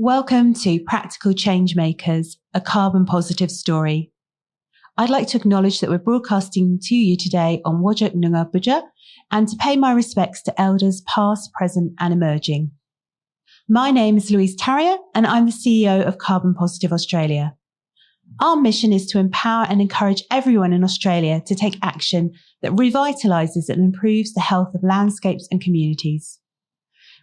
Welcome to Practical Changemakers, a carbon positive story. I'd like to acknowledge that we're broadcasting to you today on Wajak Noongar Boodja and to pay my respects to elders past, present and emerging. My name is Louise Tarrier and I'm the CEO of Carbon Positive Australia. Our mission is to empower and encourage everyone in Australia to take action that revitalises and improves the health of landscapes and communities.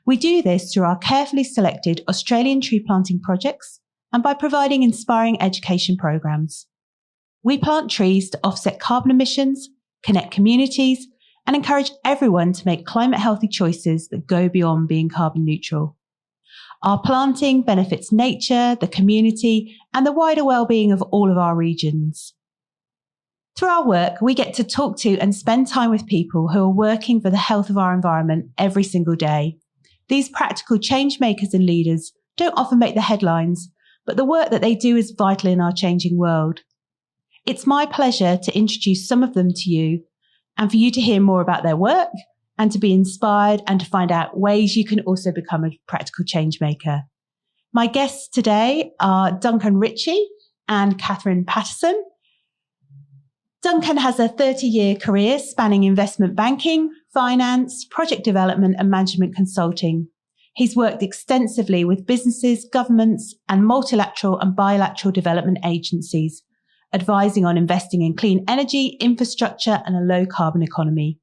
We do this through our carefully selected Australian tree planting projects and by providing inspiring education programs. We plant trees to offset carbon emissions, connect communities, and encourage everyone to make climate healthy choices that go beyond being carbon neutral. Our planting benefits nature, the community, and the wider well-being of all of our regions. Through our work, we get to talk to and spend time with people who are working for the health of our environment every single day. These practical change makers and leaders don't often make the headlines, but the work that they do is vital in our changing world. It's my pleasure to introduce some of them to you and for you to hear more about their work and to be inspired and to find out ways you can also become a practical change maker. My guests today are Duncan Ritchie and Catherine Patterson. Duncan has a 30-year career spanning investment banking, finance, project development and management consulting. He's worked extensively with businesses, governments and multilateral and bilateral development agencies, advising on investing in clean energy, infrastructure and a low carbon economy.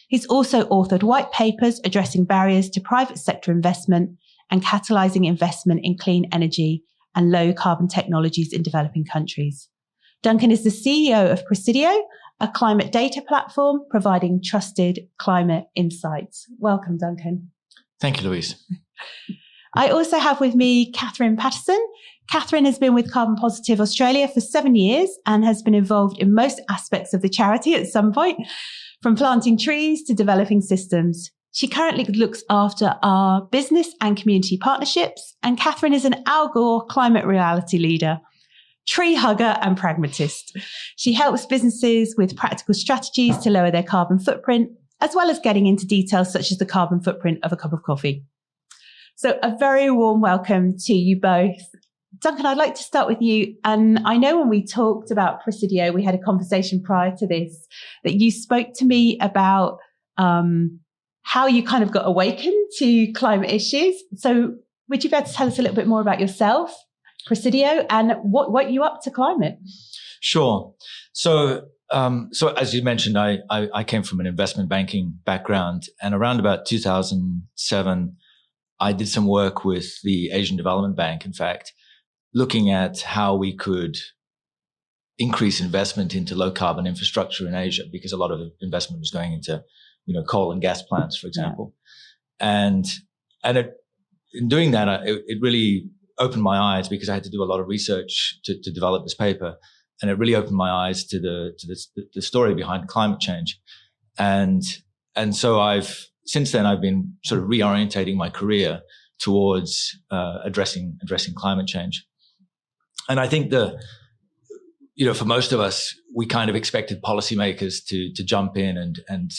He's also authored white papers addressing barriers to private sector investment and catalysing investment in clean energy and low carbon technologies in developing countries. Duncan is the CEO of Presidio, a climate data platform providing trusted climate insights. Welcome, Duncan. Thank you, Louise. I also have with me Catherine Patterson. Catherine has been with Carbon Positive Australia for 7 years and has been involved in most aspects of the charity at some point, from planting trees to developing systems. She currently looks after our business and community partnerships, and Catherine is an Al Gore climate reality leader, tree hugger and pragmatist. She helps businesses with practical strategies to lower their carbon footprint, as well as getting into details such as the carbon footprint of a cup of coffee. So a very warm welcome to you both. Duncan, I'd like to start with you. And I know when we talked about Presidio, we had a conversation prior to this, that you spoke to me about how you kind of got awakened to climate issues. So would you be able to tell us a little bit more about yourself, Presidio, and what you up to climate? Sure. So as you mentioned, I came from an investment banking background, and around about 2007, I did some work with the Asian Development Bank, in fact, looking at how we could increase investment into low carbon infrastructure in Asia, because a lot of investment was going into, coal and gas plants, for example. Yeah. And in doing that, it really opened my eyes, because I had to do a lot of research to develop this paper. And it really opened my eyes to the story behind climate change. And so since then I've been sort of reorientating my career towards, addressing climate change. And I think for most of us, we kind of expected policymakers to jump in and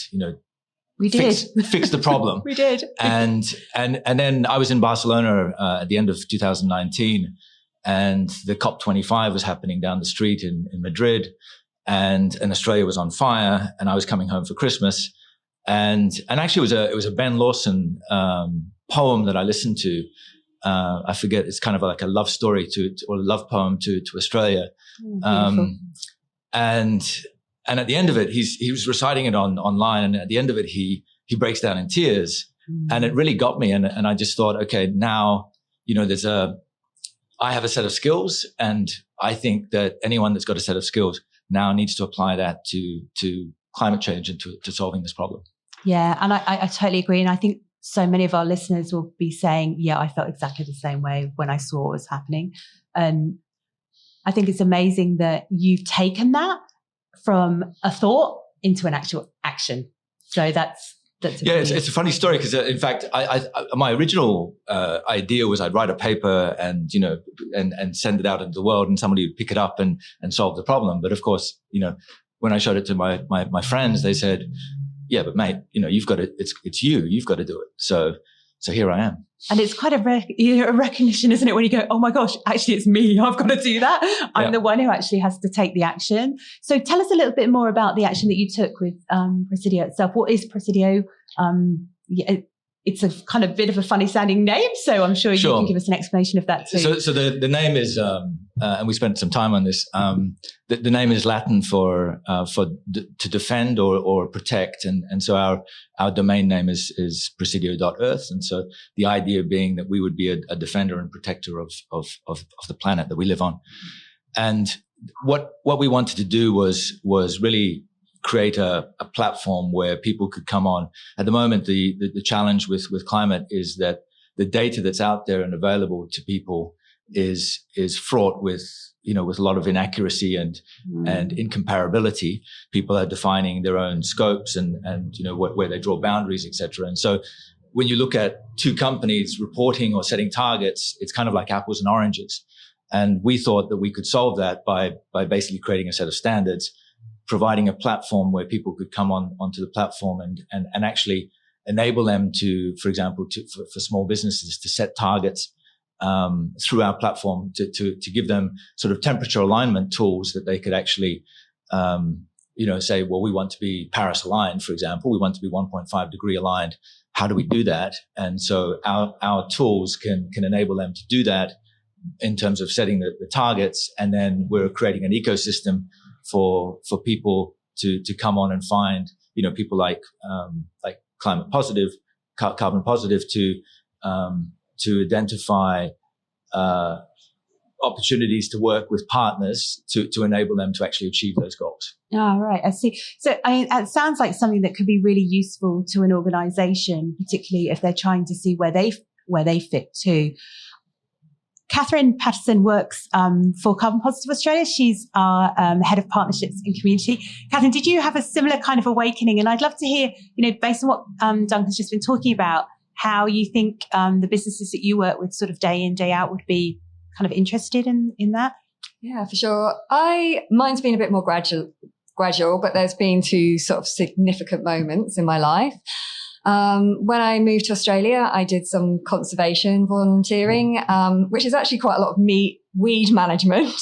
we did fix the problem. We did. And then I was in Barcelona at the end of 2019, and the COP25 was happening down the street in Madrid, and Australia was on fire, and I was coming home for Christmas. And actually it was a Ben Lawson poem that I listened to. I forget, it's kind of like a love story or a love poem to Australia. And at the end of it, he was reciting it online, and at the end of it, he breaks down in tears, and it really got me. And I just thought, okay, now, I have a set of skills, and I think that anyone that's got a set of skills now needs to apply that to climate change and to solving this problem. Yeah. And I totally agree. And I think so many of our listeners will be saying, yeah, I felt exactly the same way when I saw what was happening. And I think it's amazing that you've taken that from a thought into an actual action. So that's it's a funny story, because in fact, my original idea was I'd write a paper and send it out into the world, and somebody would pick it up and solve the problem. But of course, when I showed it to my friends, they said, yeah, but mate, you've got to, you've got to do it. So so here I am. And it's quite a recognition, isn't it? When you go, oh my gosh, actually it's me. I've got to do that. I'm the one who actually has to take the action. So tell us a little bit more about the action that you took with Presidio itself. What is Presidio? It's a kind of bit of a funny sounding name. So I'm sure you can give us an explanation of that too. So the name is, and we spent some time on this, the name is Latin for to defend or protect. And so our domain name is presidio.earth. And so the idea being that we would be a defender and protector of the planet that we live on. And what we wanted to do was really create a platform where people could come on. At the moment, the challenge with climate is that the data that's out there and available to people is fraught with a lot of inaccuracy and incomparability. People are defining their own scopes and where they draw boundaries, etc. And so when you look at two companies reporting or setting targets, it's kind of like apples and oranges. And we thought that we could solve that by basically creating a set of standards, providing a platform where people could come onto the platform and actually enable them to, for example, for small businesses to set targets through our platform to give them sort of temperature alignment tools that they could actually, say, well, we want to be Paris aligned, for example. We want to be 1.5 degree aligned. How do we do that? And so our tools can enable them to do that in terms of setting the targets. And then we're creating an ecosystem for people to come on and find, people like climate positive, carbon positive to identify opportunities to work with partners to enable them to actually achieve those goals. Oh, right. I see. So it sounds like something that could be really useful to an organization, particularly if they're trying to see where they fit too. Catherine Patterson works for Carbon Positive Australia. She's our head of partnerships and community. Catherine, did you have a similar kind of awakening? And I'd love to hear, based on what Duncan's just been talking about, how you think the businesses that you work with sort of day in, day out would be kind of interested in that? Yeah, for sure. Mine's been a bit more gradual, but there's been two sort of significant moments in my life. When I moved to Australia, I did some conservation volunteering, which is actually quite a lot of weed management.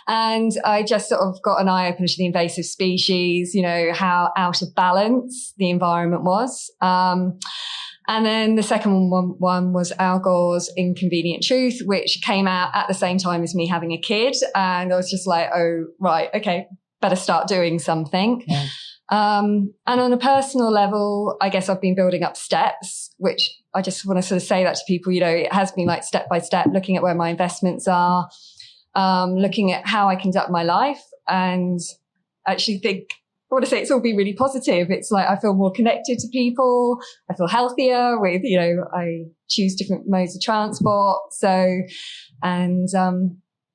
And I just sort of got an eye opener to the invasive species, how out of balance the environment was. And then the second one was Al Gore's Inconvenient Truth, which came out at the same time as me having a kid. And I was just like, oh, right, okay, better start doing something. Yeah. And on a personal level, I guess I've been building up steps, which I just want to sort of say that to people, it has been like step by step, looking at where my investments are, looking at how I conduct my life, and actually I want to say it's all been really positive. It's like I feel more connected to people. I feel healthier with, I choose different modes of transport. So, and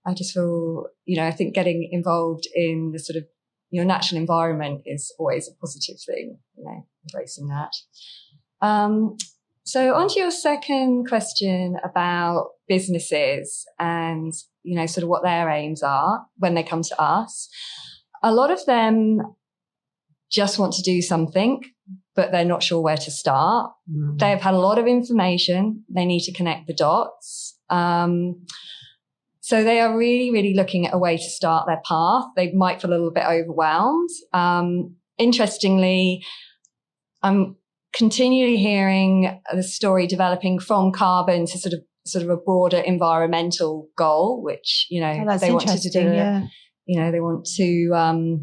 I just feel, I think getting involved in the sort of natural environment is always a positive thing, embracing that. So on to your second question about businesses and, sort of what their aims are when they come to us. A lot of them just want to do something, but they're not sure where to start. Mm. They've had a lot of information. They need to connect the dots. So they are really, really looking at a way to start their path. They might feel a little bit overwhelmed. Interestingly, I'm continually hearing the story developing from carbon to sort of a broader environmental goal, which, they wanted to do. Yeah. They want to,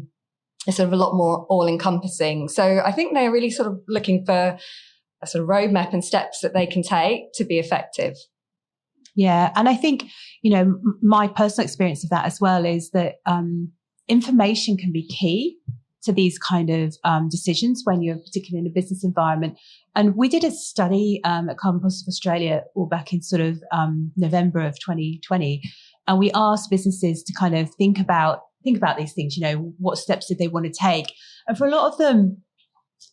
it's sort of a lot more all encompassing. So I think they're really sort of looking for a sort of roadmap and steps that they can take to be effective. Yeah. And I think, my personal experience of that as well is that information can be key to these kind of decisions when you're particularly in a business environment. And we did a study at Carbon Positive Australia all back in sort of November of 2020. And we asked businesses to kind of think about these things, what steps did they want to take? And for a lot of them,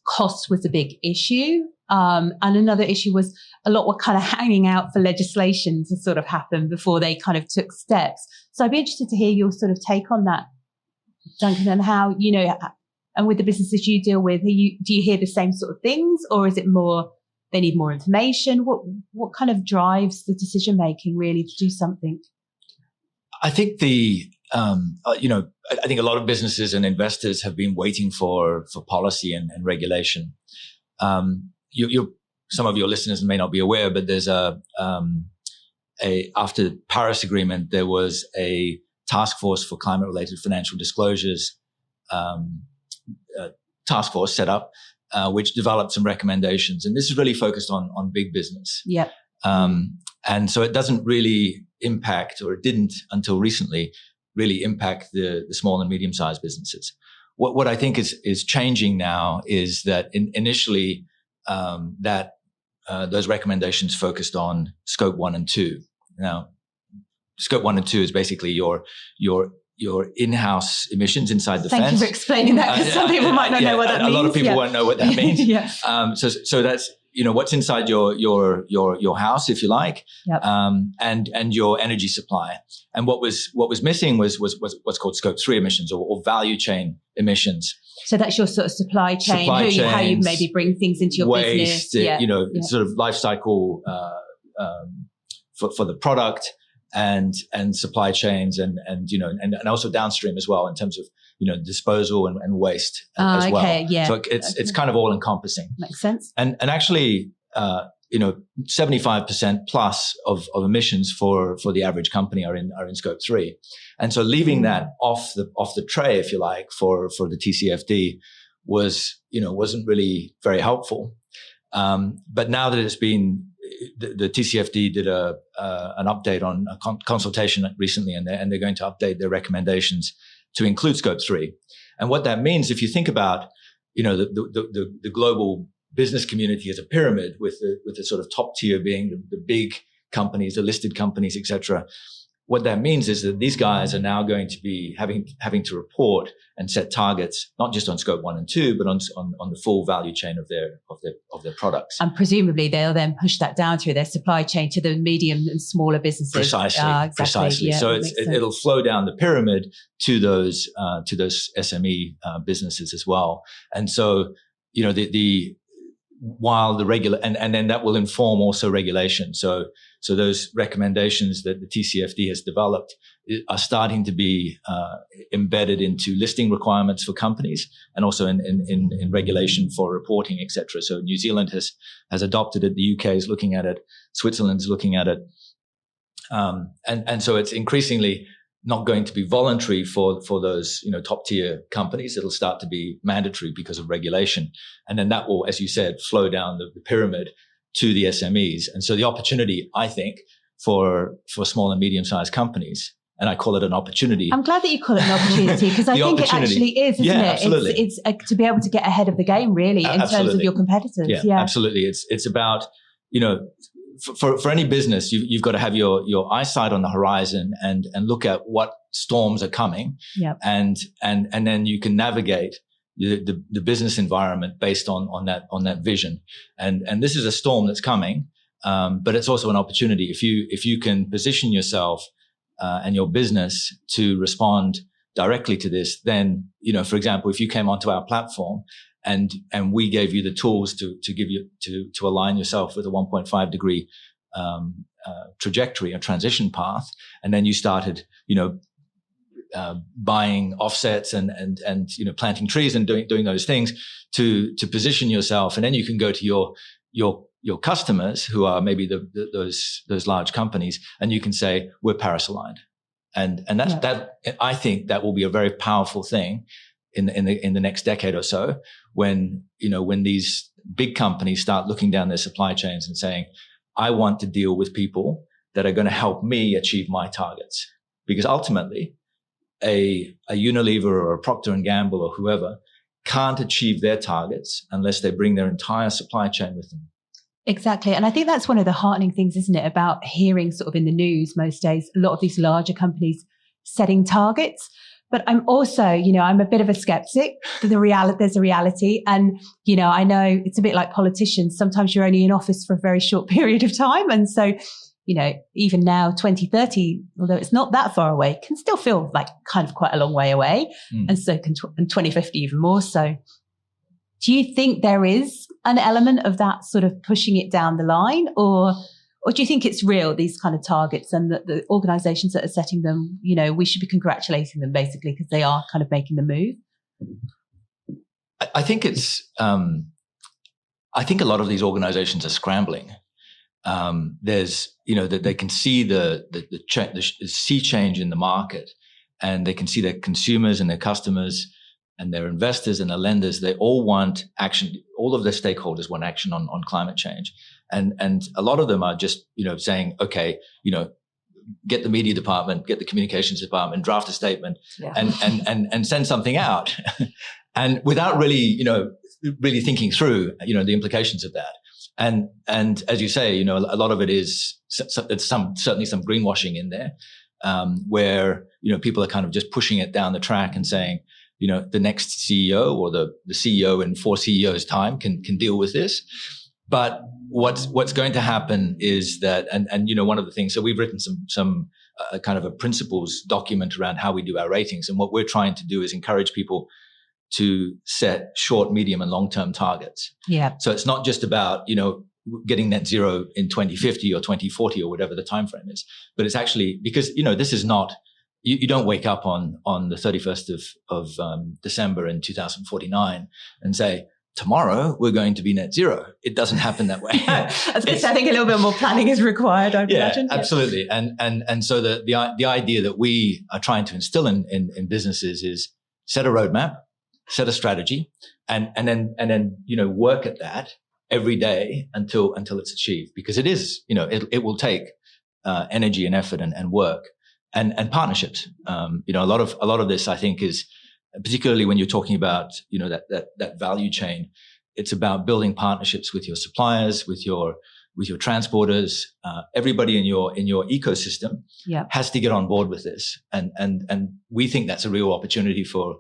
cost was a big issue. And another issue was a lot were kind of hanging out for legislation to sort of happen before they kind of took steps. So I'd be interested to hear your sort of take on that, Duncan, and how, and with the businesses you deal with, do you hear the same sort of things, or is it more they need more information? What kind of drives the decision making really to do something? I think I think a lot of businesses and investors have been waiting for policy and regulation. Some of your listeners may not be aware, but there's after the Paris Agreement, there was a task force for climate-related financial disclosures task force set up, which developed some recommendations, and this is really focused on big business. Yeah. And so it doesn't really impact, or it didn't until recently, really impact the small and medium-sized businesses. What I think is changing now is that initially those recommendations focused on scope 1 and 2. Now, scope 1 and 2 is basically your in-house emissions inside the fence. Thank you for explaining that, because some people might not know what that means. A lot of people won't know what that means. Yeah. So that's what's inside your house, if you like, yep. And your energy supply. And what was missing was what's called scope 3 emissions or value chain emistions. So that's your sort of supply chain, how you maybe bring things into your waste, business. Sort of life cycle for the product and supply chains and also downstream as well in terms of disposal and waste as well. Okay, yeah. So it's kind of all encompassing. Makes sense. And actually 75% plus of emissions for the average company are in scope 3. And so leaving that off the tray, if you like, for the TCFD wasn't really very helpful. But now that it's been, the TCFD did an update on a consultation recently, and they're going to update their recommendations to include scope 3. And what that means, if you think about, the global business community as a pyramid, with the sort of top tier being the big companies, the listed companies, etc. What that means is that these guys are now going to be having to report and set targets, not just on scope 1 and 2, but on the full value chain of their products. And presumably they'll then push that down through their supply chain to the medium and smaller businesses. Precisely. Exactly. Precisely. Yeah, so it'll flow down the pyramid to those SME businesses as well. And so while the and then that will inform also regulation. So those recommendations that the TCFD has developed are starting to be embedded into listing requirements for companies, and also in regulation for reporting, etc. So New Zealand has adopted it. The UK is looking at it. Switzerland is looking at it. And so it's increasingly not going to be voluntary for those, top tier companies. It'll start to be mandatory because of regulation. And then that will, as you said, flow down the pyramid to the SMEs. And so the opportunity, I think, for small and medium sized companies, and I call it an opportunity. I'm glad that you call it an opportunity, because I think it actually is, isn't it? Absolutely. It's to be able to get ahead of the game, really, in terms of your competitors. Yeah, absolutely. It's about, for any business, you've got to have your eyesight on the horizon and look at what storms are coming. Yep. And then you can navigate the business environment based on that vision. And this is a storm that's coming. But it's also an opportunity. If you can position yourself, and your business to respond directly to this, then, for example, if you came onto our platform and we gave you the tools to give you to align yourself with a 1.5 degree trajectory, a transition path, and then you started buying offsets and planting trees and doing those things to position yourself, and then you can go to your customers, who are maybe those large companies, and you can say, we're Paris aligned, and that's that. I think that will be a very powerful thing in the next decade or so, when these big companies start looking down their supply chains and saying, I want to deal with people that are going to help me achieve my targets, because ultimately a Unilever or a Procter & Gamble or whoever can't achieve their targets unless they bring their entire supply chain with them. Exactly. And I think that's one of the heartening things, isn't it, about hearing sort of in the news most days, a lot of these larger companies setting targets. But I'm also, I'm a bit of a skeptic. There's a reality. And, I know it's a bit like politicians. Sometimes you're only in office for a very short period of time. And so, even now, 2030, although it's not that far away, can still feel like kind of quite a long way away. And so can 2050 even more so. Do you think there is an element of that sort of pushing it down the line, or do you think it's real, these kind of targets, and that the organisations that are setting them, we should be congratulating them basically because they are kind of making the move? I think it's. I think a lot of these organisations are scrambling. There's, that they can see the sea change in the market, and they can see their consumers and their customers and their investors and their lenders. They all want action. All of their stakeholders want action on climate change. And a lot of them are just, saying, okay, get the media department, get the communications department, draft a statement, and send something out, and without really, really thinking through, the implications of that. And as you say, a lot of it is certainly some greenwashing in there, where people are kind of just pushing it down the track and saying, the next CEO or the CEO in 4 CEOs' time can deal with this. But what's going to happen is that, and one of the things, so we've written some kind of a principles document around how we do our ratings. And what we're trying to do is encourage people to set short, medium, and long-term targets. Yeah. So it's not just about, getting net zero in 2050 or 2040 or whatever the time frame is, but it's actually because, this is not, you don't wake up on the 31st of December in 2049 and say, tomorrow we're going to be net zero. It doesn't happen that way. I was going to say, I think a little bit more planning is required, I'd imagine. Absolutely. And so the idea that we are trying to instill in businesses is set a roadmap, set a strategy, and then work at that every day until it's achieved, because it is, it will take energy and effort and work and partnerships. A lot of this, I think, is particularly when you're talking about, that value chain. It's about building partnerships with your suppliers, with your transporters. Everybody in your ecosystem has to get on board with this, and we think that's a real opportunity for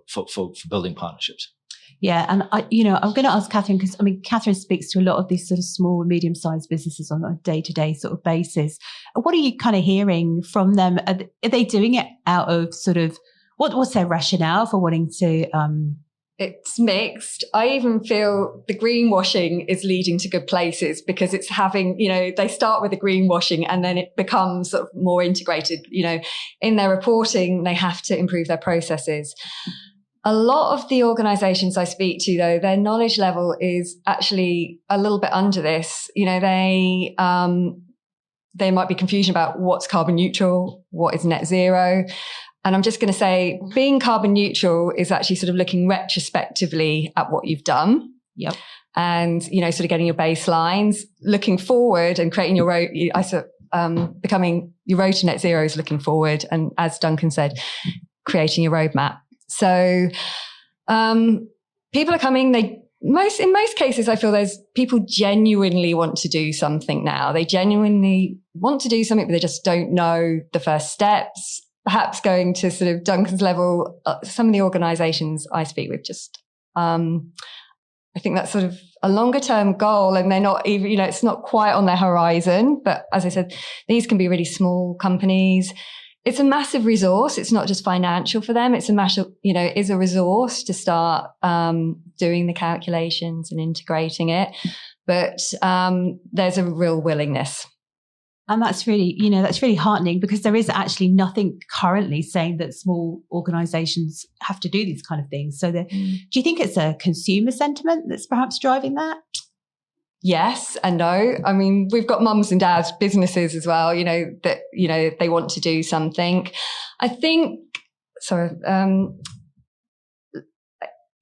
building partnerships. Yeah, and I'm going to ask Catherine, because Catherine speaks to a lot of these sort of small and medium-sized businesses on a day-to-day sort of basis. What are you kind of hearing from them? Are they doing it out of sort of what's their rationale for wanting to? It's mixed. I even feel the greenwashing is leading to good places, because it's having, they start with the greenwashing and then it becomes sort of more integrated. In their reporting, they have to improve their processes. A lot of the organizations I speak to, though, their knowledge level is actually a little bit under this. There might be confusion about what's carbon neutral, what is net zero. And I'm just going to say, being carbon neutral is actually sort of looking retrospectively at what you've done. Yep. And, sort of getting your baselines, looking forward and creating your road, becoming your road to net zero is looking forward. And as Duncan said, creating your roadmap. So, people are coming, in most cases, I feel there's people genuinely want to do something now. They genuinely want to do something, but they just don't know the first steps. Perhaps going to sort of Duncan's level, some of the organizations I speak with just, I think that's sort of a longer term goal, and they're not even, it's not quite on their horizon. But as I said, these can be really small companies. It's a massive resource. It's not just financial for them. It's a massive, it is a resource to start doing the calculations and integrating it. But there's a real willingness. And that's really heartening, because there is actually nothing currently saying that small organizations have to do these kind of things. So do you think it's a consumer sentiment that's perhaps driving that? Yes and no. We've got mums and dads businesses as well, that, they want to do something. I think,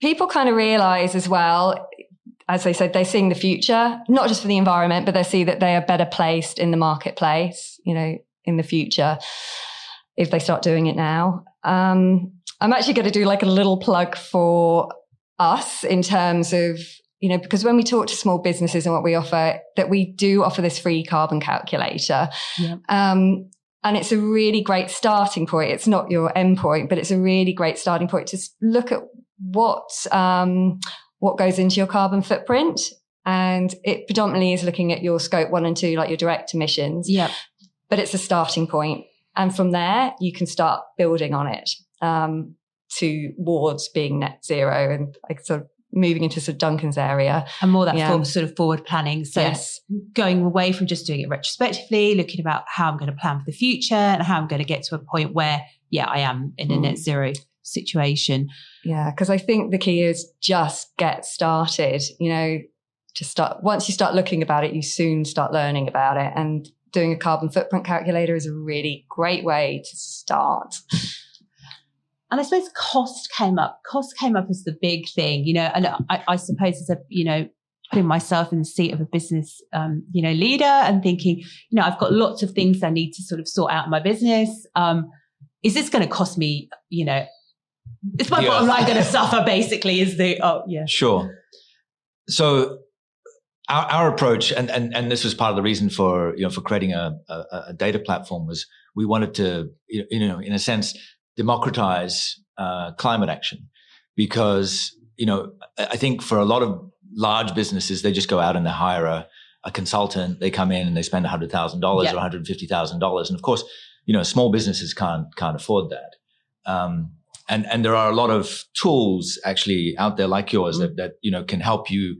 people kind of realize as well, as they said, they're seeing the future, not just for the environment, but they see that they are better placed in the marketplace, in the future, if they start doing it now. I'm actually going to do like a little plug for us in terms of, because when we talk to small businesses and what we offer, that we do offer this free carbon calculator. Yeah. And it's a really great starting point. It's not your end point, but it's a really great starting point to look at what goes into your carbon footprint. And it predominantly is looking at your scope 1 and 2, like your direct emissions. Yeah. But it's a starting point. And from there, you can start building on it towards being net zero. And moving into sort of Duncan's area. And more that sort of forward planning. So yes. Going away from just doing it retrospectively, looking about how I'm going to plan for the future and how I'm going to get to a point where, I am in a net zero situation. Yeah, because I think the key is just get started, once you start looking about it, you soon start learning about it. And doing a carbon footprint calculator is a really great way to start. And I suppose cost came up as the big thing, and I suppose as putting myself in the seat of a business, leader and thinking, I've got lots of things I need to sort of sort out in my business. Is this going to cost me, is my bottom line going to suffer basically Sure. So our approach, and this was part of the reason for creating a data platform, was we wanted to, in a sense, democratize climate action, because I think for a lot of large businesses, they just go out and they hire a consultant. They come in and they spend $100,000 or $150,000, and of course, small businesses can't afford that. And there are a lot of tools actually out there like yours that can help you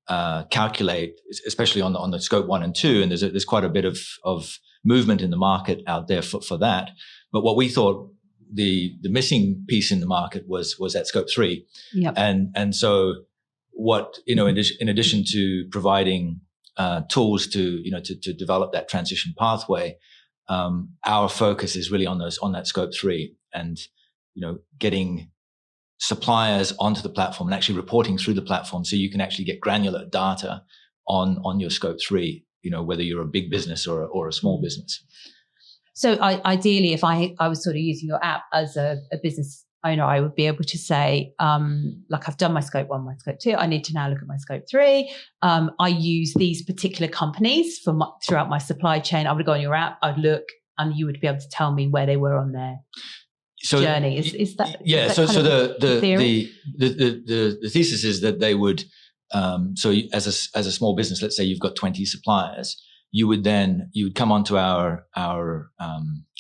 calculate, especially on the scope 1 and 2. And there's quite a bit of movement in the market out there for that. But what we thought the missing piece in the market was that scope 3. Yep. And so what, in addition to providing tools to develop that transition pathway, our focus is really on that scope 3 and, getting suppliers onto the platform and actually reporting through the platform so you can actually get granular data on your scope 3, whether you're a big business or a small business. So ideally, if I was sort of using your app as a business owner, I would be able to say, I've done my scope 1, my scope 2. I need to now look at my scope 3. I use these particular companies throughout my supply chain. I would go on your app, I'd look, and you would be able to tell me where they were on their journey. Is that? Yeah. Is that so the thesis is that they would. So as a small business, let's say you've got 20 suppliers. You would come onto our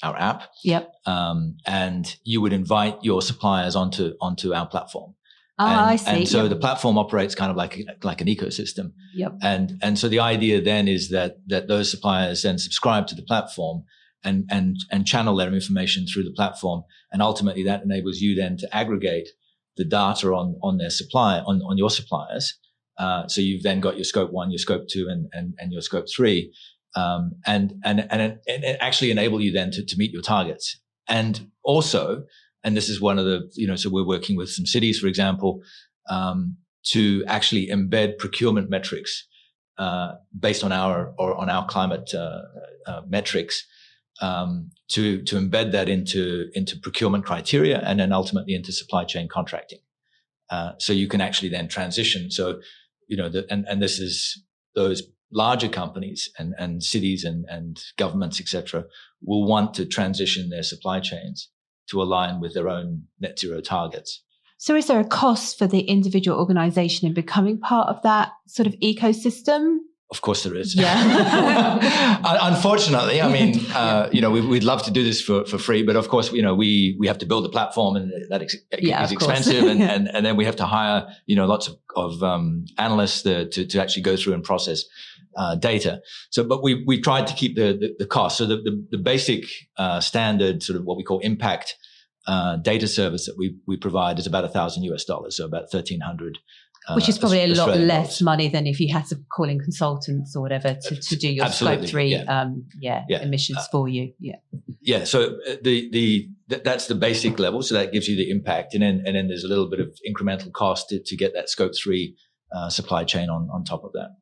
app. Yep. And you would invite your suppliers onto our platform. I see. And so the platform operates kind of like an ecosystem. Yep. And so the idea then is that those suppliers then subscribe to the platform and channel their information through the platform. And ultimately that enables you then to aggregate the data on their on your suppliers. So you've then got your scope 1, your scope 2, and your scope 3, and it actually enable you then to meet your targets. And also, and this is one of the, so we're working with some cities, for example, to actually embed procurement metrics based on our climate metrics, to embed that into procurement criteria and then ultimately into supply chain contracting. So you can actually then transition. So, and this is those larger companies and cities and governments, et cetera, will want to transition their supply chains to align with their own net zero targets. So is there a cost for the individual organization in becoming part of that sort of ecosystem? Of course there is. Yeah. Unfortunately, I mean, we'd love to do this for free, but of course, we have to build a platform and that is expensive. and then we have to hire, lots of analysts to actually go through and process data. So, but we tried to keep the cost. So the basic standard sort of what we call impact data service that we provide is about $1,000 US, so about 1,300. Which is probably a lot Australian less dollars. money than if you had to call in consultants or whatever to do your Absolutely, scope 3 yeah. emissions for you. Yeah. Yeah. So that's the basic level. So that gives you the impact. And then there's a little bit of incremental cost to get that scope 3 supply chain on top of that.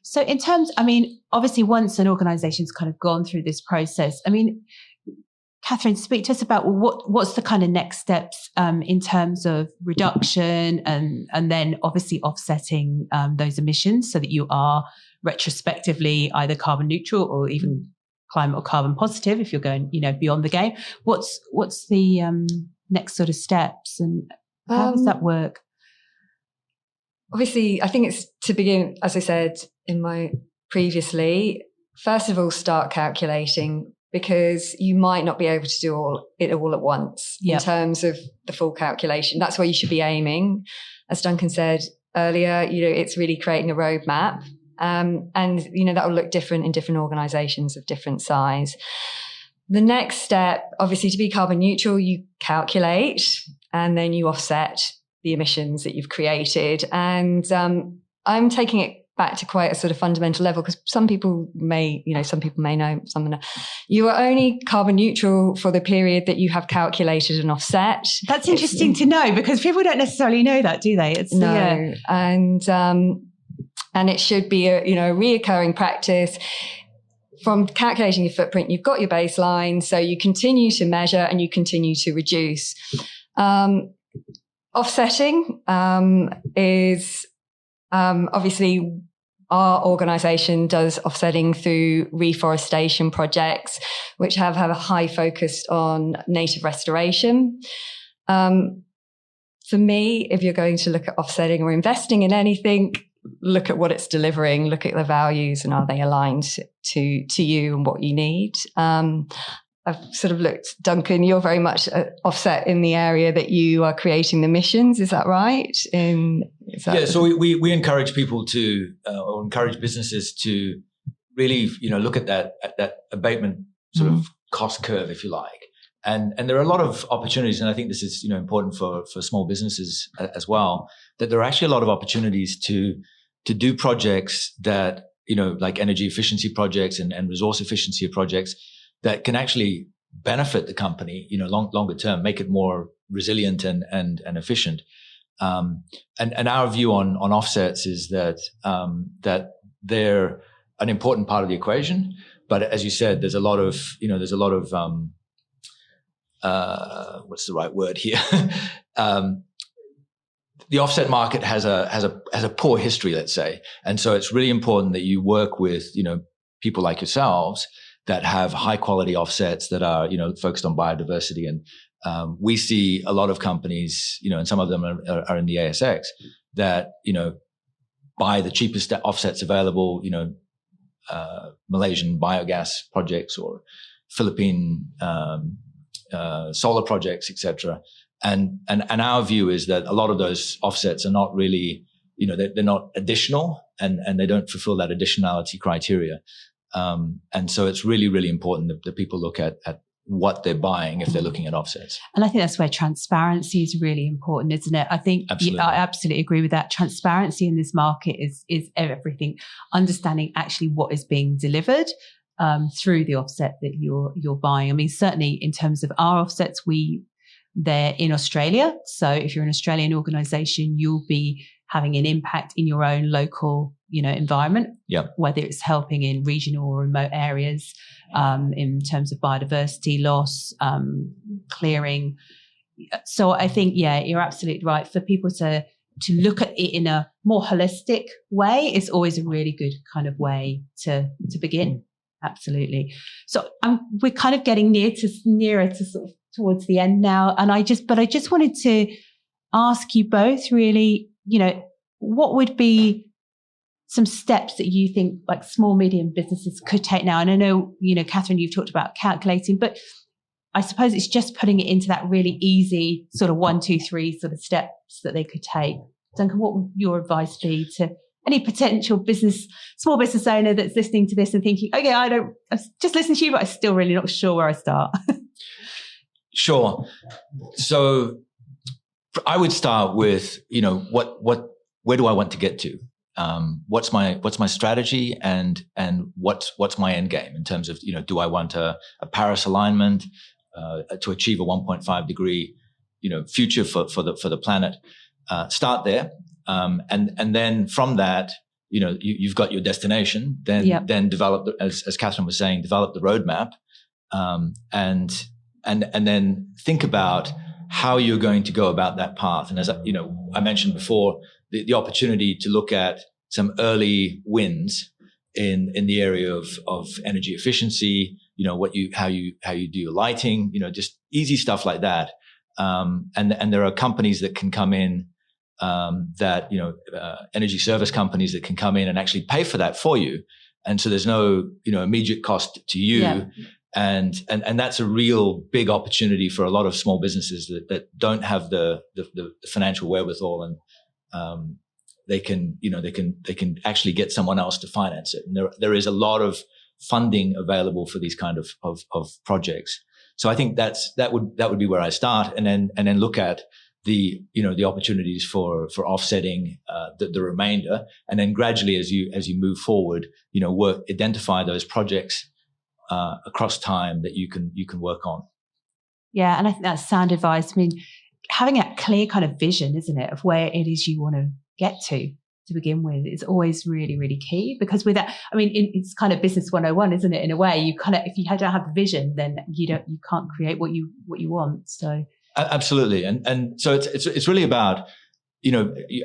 So in terms, I mean, obviously once an organization's kind of gone through this process, I mean, Catherine, speak to us about what's the kind of next steps in terms of reduction and then obviously offsetting those emissions so that you are retrospectively either carbon neutral or even climate or carbon positive if you're going, beyond the game. What's the next sort of steps and how does that work? Obviously, I think it's to begin, as I said in my previously, first of all, start calculating, because you might not be able to do it all at once in terms of the full calculation. That's where you should be aiming. as Duncan said earlier, it's really creating a roadmap. And, that will look different in different organizations of different size. The next step, obviously, to be carbon neutral, you calculate and then you offset the emissions that you've created. And I'm taking it back to quite a sort of fundamental level, because some people may know, some know. You are only carbon neutral for the period that you have calculated and offset. That's interesting to know, because people don't necessarily know that, do they? No. And it should be a reoccurring practice. From calculating your footprint, you've got your baseline, so you continue to measure and you continue to reduce. Offsetting is obviously our organisation does offsetting through reforestation projects, which have a high focus on native restoration. For me, if you're going to look at offsetting or investing in anything, look at what it's delivering, look at the values, and are they aligned to you and what you need. I've sort of looked, Duncan, you're very much offset in the area that you are creating the missions. Is that right? So we encourage people to, or encourage businesses to really, look at that abatement sort of cost curve, if you like. And there are a lot of opportunities, and I think this is, important for small businesses as well, that there are actually a lot of opportunities to do projects that, like energy efficiency projects and resource efficiency projects that can actually benefit the company, longer term, make it more resilient and efficient. And our view on offsets is that they're an important part of the equation. But as you said, there's a lot of what's the right word here? The offset market has a poor history, let's say. And so it's really important that you work with, people like yourselves that have high quality offsets that are, focused on biodiversity. And we see a lot of companies, and some of them are in the ASX that, buy the cheapest offsets available, Malaysian biogas projects or Philippine solar projects, etc. And our view is that a lot of those offsets are not really, they're not additional and they don't fulfill that additionality criteria. And so it's really, really important that people look at what they're buying if they're looking at offsets. And I think that's where transparency is really important, isn't it? I think I absolutely agree with that. Transparency in this market is everything. Understanding actually what is being delivered through the offset that you're buying. I mean, certainly in terms of our offsets, they're in Australia. So if you're an Australian organisation, you'll be having an impact in your own local, environment, whether it's helping in regional or remote areas, in terms of biodiversity loss, clearing. So I think, you're absolutely right. For people to look at it in a more holistic way is always a really good kind of way to begin. Absolutely. So we're kind of getting nearer to sort of towards the end now. And I just wanted to ask you both really, what would be some steps that you think like small, medium businesses could take now? And I know, Catherine, you've talked about calculating, but I suppose it's just putting it into that really easy sort of 1, 2, 3 sort of steps that they could take. Duncan, what would your advice be to any potential small business owner that's listening to this and thinking, okay, I just listen to you, but I'm still really not sure where I start? Sure. So I would start with, where do I want to get to? What's my strategy and what's my end game in terms of, do I want a Paris alignment, to achieve a 1.5 degree, future for the planet? Start there. And then from that, you've got your destination, then develop, as Catherine was saying, develop the roadmap, and then think about how you're going to go about that path. And as I mentioned before, the opportunity to look at some early wins in the area of energy efficiency, how you do your lighting, just easy stuff like that. And there are companies that can come in, energy service companies that can come in and actually pay for that for you. And so there's no, immediate cost to you. Yeah. And that's a real big opportunity for a lot of small businesses that don't have the financial wherewithal they can actually get someone else to finance it. And there is a lot of funding available for these kind of projects. So I think that would be where I start, and then look at the opportunities for offsetting the remainder, and then gradually as you move forward, identify those projects across time that you can work on. Yeah, and I think that's sound advice. I mean, having a clear kind of vision, isn't it, of where it is you want to get to begin with, is always really, really key. Because with that, I mean, it's kind of business 101, isn't it? In a way, you kind of, if you don't have the vision, then you can't create what you want. So absolutely, and so it's really about,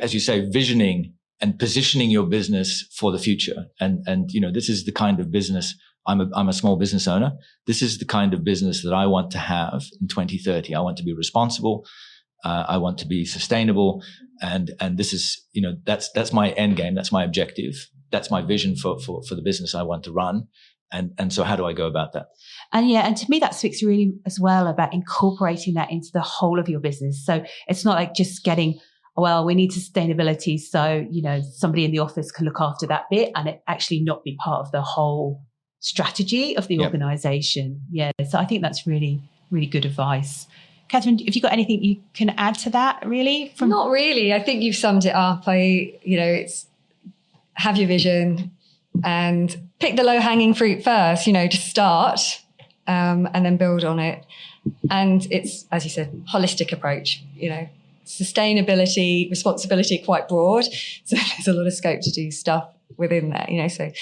as you say, visioning and positioning your business for the future. And this is the kind of business. I'm a small business owner. This is the kind of business that I want to have in 2030. I want to be responsible. I want to be sustainable. And this is, that's my end game. That's my objective. That's my vision for the business I want to run. And so how do I go about that? And to me, that speaks really as well about incorporating that into the whole of your business. So it's not like just getting, well, we need sustainability, so, somebody in the office can look after that bit, and it actually not be part of the whole strategy of the organization. Yeah. So I think that's really, really good advice. Catherine, have you got anything you can add to that, really? Not really. I think you've summed it up. It's have your vision and pick the low-hanging fruit first, to start, and then build on it. And it's, as you said, holistic approach, sustainability, responsibility, quite broad. So there's a lot of scope to do stuff within that, so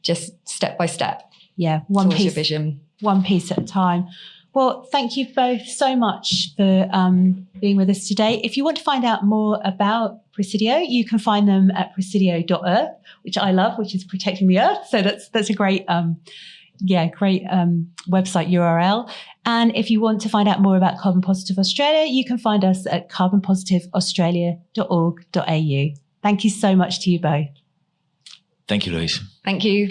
just step by step. Yeah, one piece, your vision. One piece at a time. Well, thank you both so much for being with us today. If you want to find out more about Presidio, you can find them at presidio.earth, which I love, which is protecting the earth. So that's a great, website URL. And if you want to find out more about Carbon Positive Australia, you can find us at carbonpositiveaustralia.org.au. Thank you so much to you both. Thank you, Louise. Thank you.